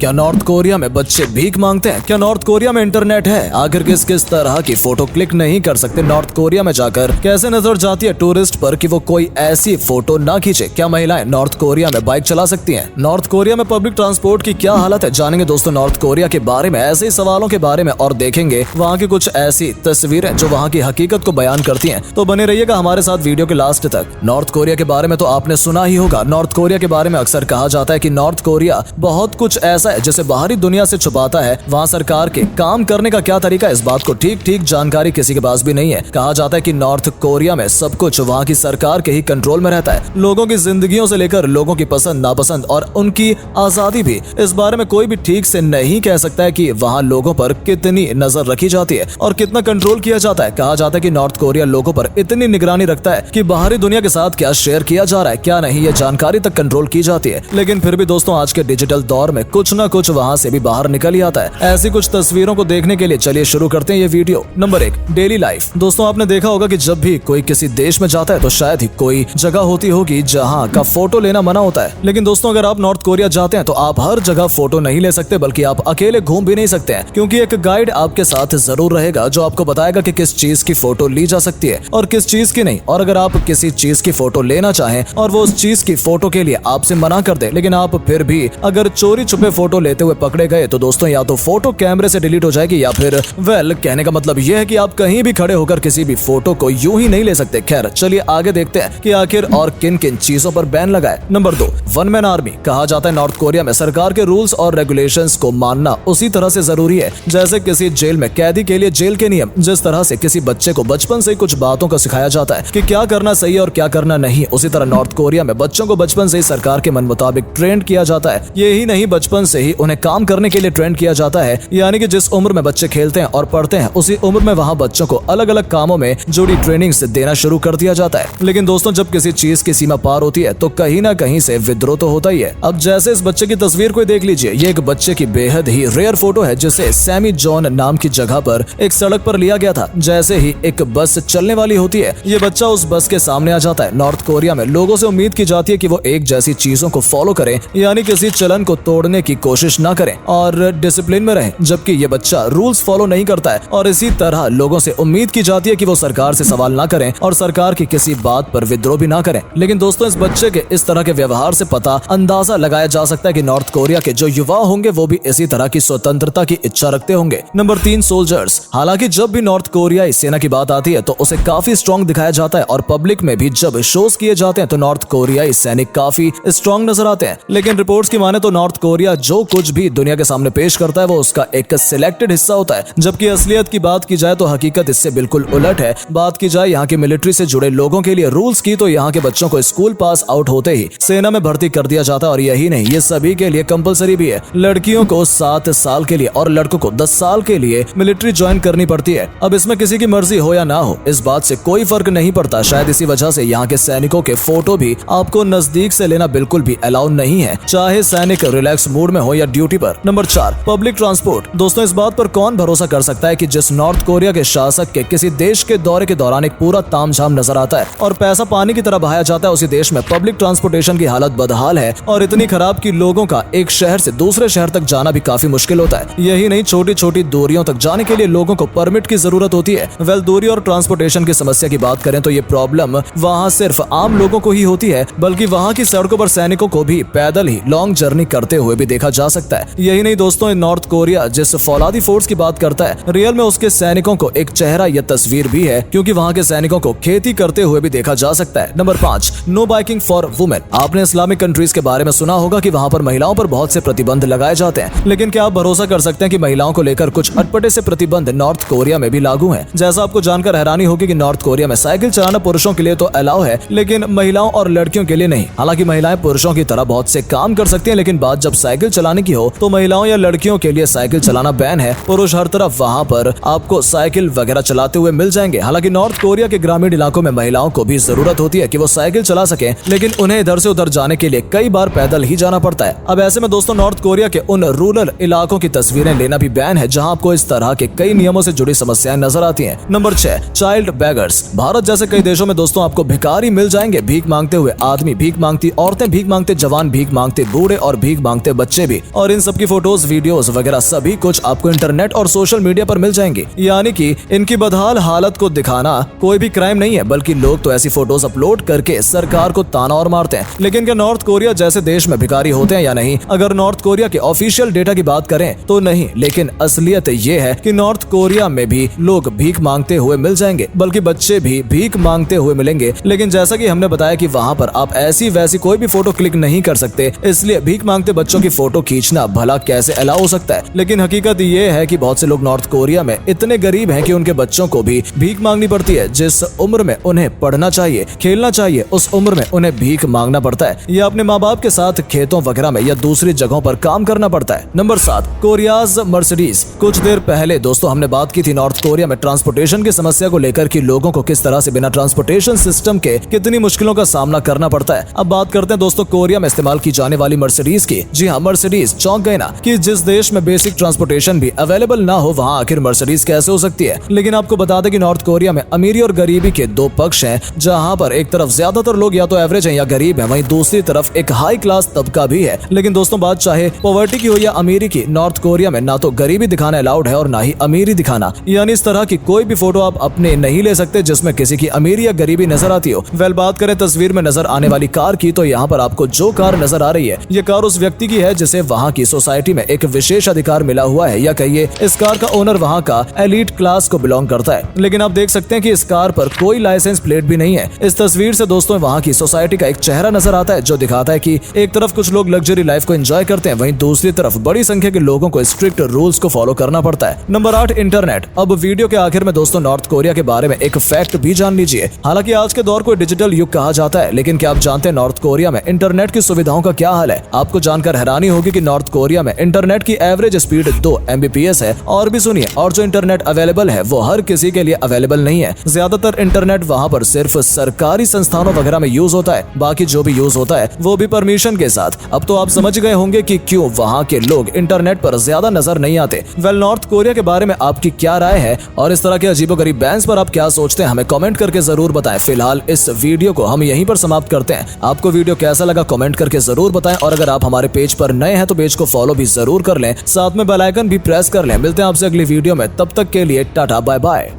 क्या north Korea में बच्चे भीख मांगते हैं? क्या नॉर्थ कोरिया में इंटरनेट है? आखिर किस किस तरह की फोटो क्लिक नहीं कर सकते नॉर्थ कोरिया में जाकर? कैसे नजर जाती है टूरिस्ट पर कि वो कोई ऐसी फोटो ना खींचे? क्या महिलाएं नॉर्थ कोरिया में बाइक चला सकती हैं? नॉर्थ कोरिया में पब्लिक ट्रांसपोर्ट की क्या हालत है? जानेंगे दोस्तों नॉर्थ कोरिया के बारे में, ऐसे ही सवालों के बारे में, और देखेंगे वहाँ की कुछ ऐसी तस्वीरें जो वहाँ की हकीकत को बयान करती हैं। तो बने रहिएगा हमारे साथ वीडियो के लास्ट तक। नॉर्थ कोरिया के बारे में तो आपने सुना ही होगा। नॉर्थ कोरिया के बारे में अक्सर कहा जाता है कि नॉर्थ कोरिया बहुत कुछ ऐसा है जिसे बाहरी दुनिया से छुपाता है। वहाँ सरकार के काम करने का क्या तरीका है, इस बात को ठीक जानकारी किसी के पास भी नहीं है। कहा जाता है कि नॉर्थ कोरिया में सब कुछ वहाँ की सरकार के ही कंट्रोल में रहता है। लोगों की जिंदगियों से लेकर लोगों की पसंद नापसंद और उनकी आजादी भी, इस बारे में कोई भी ठीक से नहीं कह सकता है कि वहाँ लोगों पर कितनी नजर रखी जाती है और कितना कंट्रोल किया जाता है। कहा जाता है कि नॉर्थ कोरिया लोगों पर इतनी निगरानी रखता है कि बाहरी दुनिया के साथ क्या शेयर किया जा रहा है क्या नहीं, ये जानकारी तक कंट्रोल की जाती है। लेकिन फिर भी दोस्तों आज के डिजिटल दौर में कुछ न कुछ वहाँ से भी बाहर निकल ही आता है। ऐसी कुछ तस्वीरों को देखने के लिए चलिए शुरू करते हैं ये वीडियो। Number 1, daily life. दोस्तों आपने देखा होगा कि जब भी कोई किसी देश में जाता है तो शायद ही कोई जगह होती होगी जहाँ का फोटो लेना मना होता है। लेकिन दोस्तों अगर आप नॉर्थ कोरिया जाते हैं तो आप हर जगह फोटो नहीं ले सकते, बल्कि आप अकेले घूम भी नहीं सकते हैं, क्योंकि एक गाइड आपके साथ जरूर रहेगा जो आपको बताएगा कि किस चीज की फोटो ली जा सकती है और किस चीज की नहीं। और अगर आप किसी चीज की फोटो लेना चाहें और वो उस चीज की फोटो के लिए आपसे मना कर दे, लेकिन आप फिर भी अगर चोरी छुपे फोटो लेते हुए पकड़े गए तो दोस्तों या तो फोटो कैमरे से डिलीट हो जाएगी या फिर कहने का मतलब यह है कि आप कहीं भी खड़े होकर किसी भी फोटो को यूं ही नहीं ले सकते। खैर चलिए आगे देखते हैं कि आखिर और किन किन चीजों पर बैन लगा है। Number 2, one man army. कहा जाता है नॉर्थ कोरिया में सरकार के रूल्स और रेगुलेशंस को मानना उसी तरह से जरूरी है जैसे किसी जेल में कैदी के लिए जेल के नियम। जिस तरह से किसी बच्चे को बचपन से कुछ बातों को सिखाया जाता है कि क्या करना सही है और क्या करना नहीं, उसी तरह नॉर्थ कोरिया में बच्चों को बचपन से ही सरकार के मन मुताबिक ट्रेंड किया जाता है। यही नहीं, बचपन से ही उन्हें काम करने के लिए ट्रेंड किया जाता है, यानी कि जिस उम्र में बच्चे खेलते हैं और पढ़ते हैं उसी उम्र में वहाँ बच्चों को अलग अलग कामों में जुड़ी ट्रेनिंग से देना शुरू कर दिया जाता है। लेकिन दोस्तों जब किसी चीज की सीमा पार होती है तो कहीं ना कहीं से विद्रोह तो होता ही है। अब जैसे इस बच्चे की तस्वीर को देख लीजिए, ये एक बच्चे की बेहद ही रेयर फोटो है जिसे सैमी जॉन नाम की जगह पर एक सड़क पर लिया गया था। जैसे ही एक बस चलने वाली होती है ये बच्चा उस बस के सामने आ जाता है। नॉर्थ कोरिया में लोगों से उम्मीद की जाती है कि वो एक जैसी चीजों को फॉलो करें, यानी किसी चलन को तोड़ने की कोशिश ना करें और डिसिप्लिन में रहें, जबकि ये बच्चा रूल्स फॉलो नहीं करता है। और इसी तरह लोगों से उम्मीद की जाती है कि वो सरकार से सवाल ना करें और सरकार की किसी बात पर विद्रोह भी ना करें। लेकिन दोस्तों इस बच्चे के इस तरह के व्यवहार से पता अंदाजा लगाया जा सकता है कि नॉर्थ कोरिया के जो युवा होंगे वो भी इसी तरह की स्वतंत्रता की इच्छा रखते होंगे। Number 3, soldiers. हालांकि जब भी नॉर्थ कोरियाई सेना की बात आती है तो उसे काफी स्ट्रॉन्ग दिखाया जाता है और पब्लिक में भी जब शोज किए जाते हैं तो नॉर्थ कोरियाई सैनिक काफी स्ट्रॉन्ग नजर आते हैं। लेकिन रिपोर्ट्स की माने तो नॉर्थ कोरिया जो कुछ भी दुनिया के सामने पेश करता है वो उसका एक सिलेक्टेड हिस्सा होता है, जबकि असलियत की बात की जाए तो हकीकत इससे बिल्कुल उलट है। बात की जाए यहाँ की मिलिट्री से जुड़े लोगों के लिए रूल्स की तो यहाँ के बच्चों को स्कूल पास आउट होते ही सेना में भर्ती कर दिया जाता है। और यही नहीं, ये सभी के लिए कंपलसरी भी है। लड़कियों को 7 साल के लिए और लड़कों को 10 साल के लिए मिलिट्री ज्वाइन करनी पड़ती है। अब इसमें किसी की मर्जी हो या ना हो इस बात से कोई फर्क नहीं पड़ता। शायद इसी वजह से यहाँ के सैनिकों के फोटो भी आपको नजदीक से लेना बिल्कुल भी अलाउ नहीं है, चाहे सैनिक रिलैक्स मूड में हो या ड्यूटी पर। Number 4, public transport. दोस्तों इस बात पर कौन भरोसा कर सकता है कि जिस नॉर्थ कोरिया के शासक के किसी देश के दौरे के दौरान एक पूरा तामझाम नजर आता है और पैसा पानी की तरह बहाया जाता है, उसी देश में पब्लिक ट्रांसपोर्टेशन की हालत बदहाल है और इतनी खराब कि लोगों का एक शहर से दूसरे शहर तक जाना भी काफी मुश्किल होता है। यही नहीं, छोटी छोटी दूरियों तक जाने के लिए लोगों को परमिट की जरूरत होती है। दूरी और ट्रांसपोर्टेशन की समस्या की बात करें तो ये प्रॉब्लम वहाँ सिर्फ आम लोगों को ही होती है, बल्कि वहाँ की सड़कों पर सैनिकों को भी पैदल ही लॉन्ग जर्नी करते हुए भी देखा जा सकता है। यही नहीं दोस्तों, नॉर्थ कोरिया जिस फौलादी फोर्स की बात करता है रियल में उसके सैनिकों को एक चेहरा या तस्वीर भी है, क्योंकि वहाँ के सैनिकों को खेती करते हुए भी देखा जा सकता है। Number 5, no biking for women. आपने इस्लामिक कंट्रीज के बारे में सुना होगा कि वहाँ पर महिलाओं पर बहुत से प्रतिबंध लगाए जाते हैं, लेकिन क्या आप भरोसा कर सकते हैं कि महिलाओं को लेकर कुछ अटपटे से प्रतिबंध नॉर्थ कोरिया में भी लागू हैं? जैसा आपको जानकर हैरानी होगी कि नॉर्थ कोरिया में साइकिल चलाना पुरुषों के लिए तो अलाउ है, लेकिन महिलाओं और लड़कियों के लिए नहीं। हालांकि महिलाएं पुरुषों की तरह बहुत से काम कर सकती हैं, लेकिन बात जब साइकिल चलाने की हो तो महिलाओं या लड़कियों के लिए साइकिल चलाना बैन है। पुरुष हर तरफ वहाँ पर आपको साइकिल वगैरह चलाते हुए मिल जाएंगे। हालांकि नॉर्थ कोरिया के ग्रामीण इलाकों में महिलाओं को भी जरूरत होती है कि वो साइकिल चला सकें, लेकिन उन्हें इधर से उधर जाने के लिए कई बार पैदल ही जाना पड़ता है। अब ऐसे में दोस्तों नॉर्थ कोरिया के उन रूरल इलाकों की तस्वीरें लेना भी बैन है जहाँ आपको इस तरह के कई नियमों से जुड़ी समस्याएं नजर आती हैं। Number 6, child beggars. भारत जैसे कई देशों में दोस्तों आपको भिखारी मिल जाएंगे, भीख मांगते हुए आदमी, भीख मांगती औरतें, भीख मांगते जवान, भीख मांगते बूढ़े और भीख मांगते बच्चे भी, और इन सब की फोटोज, वीडियोस वगैरह सभी कुछ आपको इंटरनेट और सोशल मीडिया पर मिल जाएंगी। यानी कि इनकी बदहाल हालत को दिखाना कोई भी क्राइम नहीं है, बल्कि लोग तो ऐसी फोटोज अपलोड करके सरकार को ताना और मारते हैं। लेकिन क्या नॉर्थ कोरिया जैसे देश में भिखारी होते हैं या नहीं? अगर नॉर्थ कोरिया के ऑफिशियल डेटा की बात करें तो नहीं, लेकिन असलियत ये है कि नॉर्थ कोरिया में भी लोग भीख मांगते हुए मिल जाएंगे, बल्कि बच्चे भी भीख मांगते हुए मिलेंगे। लेकिन जैसा कि हमने बताया कि वहाँ पर आप ऐसी वैसी कोई भी फोटो क्लिक नहीं कर सकते, इसलिए भीख मांगते बच्चों की फोटो खींचना भला कैसे अलाउ हो सकता है। लेकिन हकीकत ये है कि बहुत से लोग नॉर्थ कोरिया में इतने गरीब हैं कि उनके बच्चों को भी भीख मांगनी पड़ती है। जिस उम्र में उन्हें पढ़ना चाहिए, खेलना चाहिए, उस उम्र में उन्हें भीख मांगना पड़ता है या अपने माँ बाप के साथ खेतों वगैरह में या दूसरी जगहों पर काम करना पड़ता है। Number 7, Korea's Mercedes. कुछ देर पहले दोस्तों हमने बात की थी नॉर्थ कोरिया में ट्रांसपोर्टेशन की समस्या को लेकर कि लोगों को किस तरह से बिना ट्रांसपोर्टेशन सिस्टम के कितनी मुश्किलों का सामना करना पड़ता है। अब बात करते हैं दोस्तों कोरिया में इस्तेमाल की जाने वाली मर्सिडीज की। जी हाँ, मर्सिडीज। चौंक गए ना कि जिस देश में बेसिक ट्रांसपोर्टेशन भी अवेलेबल ना हो वहाँ आखिर मर्सिडीज कैसे हो सकती है। लेकिन आपको बता दें कि नॉर्थ कोरिया में अमीरी और गरीबी के दो पक्ष हैं, जहाँ पर एक तरफ ज्यादातर लोग या तो एवरेज हैं या गरीब हैं, वहीं दूसरी तरफ एक हाई क्लास तबका भी है। लेकिन दोस्तों बात चाहे पॉवर्टी की हो या अमीरी की, नॉर्थ कोरिया में ना तो गरीबी दिखाना अलाउड है और ना ही अमीरी दिखाना। यानी इस तरह की कोई भी फोटो आप अपने नहीं ले सकते जिसमें किसी की अमीरी या गरीबी नजर आती हो। वेल, बात करें तस्वीर में नजर आने वाली कार की, तो यहाँ पर आपको जो कार नजर आ रही है ये कार उस व्यक्ति की है जिसे वहाँ की सोसाइटी में एक विशेष अधिकार मिला हुआ है, या कहिए इस कार का ओनर वहाँ का एलीट क्लास को बिलोंग करता है। लेकिन आप देख सकते हैं कि इस कार पर कोई लाइसेंस प्लेट भी नहीं है। इस तस्वीर से दोस्तों वहाँ की सोसाइटी का एक चेहरा नजर आता है जो दिखाता है कि एक तरफ कुछ लोग लग्जरी लाइफ को एंजॉय करते हैं, वहीं दूसरी तरफ बड़ी संख्या के लोगों को स्ट्रिक्ट रूल्स को फॉलो करना पड़ता है। Number 8, internet. अब वीडियो के आखिर में दोस्तों नॉर्थ कोरिया के बारे में एक फैक्ट भी जान लीजिए। हालांकि आज के दौर को डिजिटल युग कहा जाता है, लेकिन क्या आप जानते हैं नॉर्थ कोरिया में इंटरनेट की सुविधाओं का क्या हाल है? आपको जानकर हैरानी होगी कि नॉर्थ कोरिया में इंटरनेट की एवरेज स्पीड 2 Mbps है। और भी सुनिए, और जो इंटरनेट अवेलेबल है वो हर किसी के लिए अवेलेबल नहीं है। ज्यादातर इंटरनेट वहाँ पर सिर्फ सरकारी संस्थानों वगैरह में यूज होता है, बाकी जो भी यूज होता है वो भी परमिशन के साथ। अब तो आप समझ गए होंगे कि क्यों वहाँ के लोग इंटरनेट पर ज्यादा नजर नहीं आते। वेल, नॉर्थ कोरिया के बारे में आपकी क्या राय है और इस तरह के अजीबोगरीब बैंस पर आप क्या सोचते हैं, हमें कमेंट करके जरूर बताएं। फिलहाल इस वीडियो को हम यहीं पर समाप्त करते हैं। आपको वीडियो कैसा लगा कमेंट करके जरूर बताएं, और अगर आप हमारे पेज पर नए हैं तो पेज को फॉलो भी जरूर कर लें, साथ में बेल आइकन भी प्रेस कर लें। मिलते हैं आपसे अगली वीडियो में, तब तक के लिए टाटा बाय बाय।